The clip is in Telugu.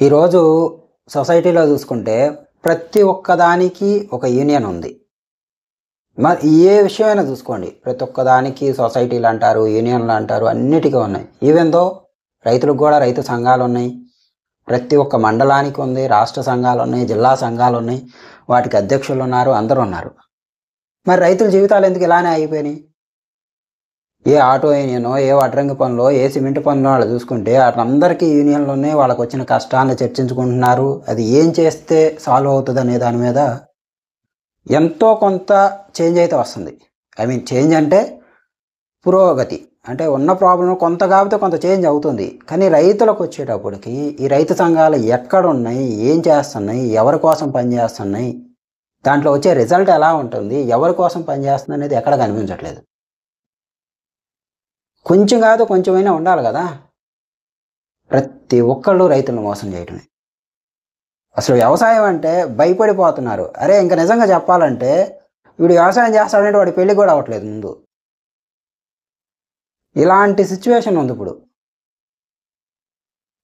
ఈరోజు సొసైటీలో చూసుకుంటే ప్రతి ఒక్కదానికి ఒక యూనియన్ ఉంది. మరి ఏ విషయమైనా చూసుకోండి. ప్రతి ఒక్కదానికి సొసైటీలు అంటారు, యూనియన్లు అంటారు, అన్నిటికీ ఉన్నాయి. ఈవెన్ దో రైతులకు కూడా రైతు సంఘాలు ఉన్నాయి. ప్రతి ఒక్క మండలానికి ఉంది, రాష్ట్ర సంఘాలు ఉన్నాయి, జిల్లా సంఘాలు ఉన్నాయి. వాటికి అధ్యక్షులు ఉన్నారు, అందరూ ఉన్నారు. మరి రైతుల జీవితాలు ఎందుకు ఇలానే అయిపోయినాయి? ఏ ఆటో యూనియనో, ఏ వడ్రంగి పనులో, ఏ సిమెంట్ పనులో వాళ్ళు చూసుకుంటే వాళ్ళందరికీ యూనియన్లు ఉన్నాయి. వాళ్ళకు వచ్చిన కష్టాన్ని చర్చించుకుంటున్నారు. అది ఏం చేస్తే సాల్వ్ అవుతుంది అనే దాని మీద ఎంతో కొంత చేంజ్ అయితే వస్తుంది. చేంజ్ అంటే పురోగతి. అంటే ఉన్న ప్రాబ్లం కొంత కాకపోతే కొంత చేంజ్ అవుతుంది. కానీ రైతులకు వచ్చేటప్పటికి ఈ రైతు సంఘాలు ఎక్కడున్నాయి, ఏం చేస్తున్నాయి, ఎవరి కోసం పనిచేస్తున్నాయి, దాంట్లో వచ్చే రిజల్ట్ ఎలా ఉంటుంది, ఎవరి కోసం పనిచేస్తుంది అనేది ఎక్కడ కనిపించట్లేదు. కొంచెం కాదు కొంచెమైనా ఉండాలి కదా. ప్రతి ఒక్కళ్ళు రైతులను మోసం చేయటమే. అసలు వ్యవసాయం అంటే భయపడిపోతున్నారు. అరే ఇంకా నిజంగా చెప్పాలంటే వీడు వ్యవసాయం చేస్తాడంటే వాడి పెళ్ళి కూడా అవ్వట్లేదు ముందు. ఇలాంటి సిచ్యువేషన్ ఉంది ఇప్పుడు.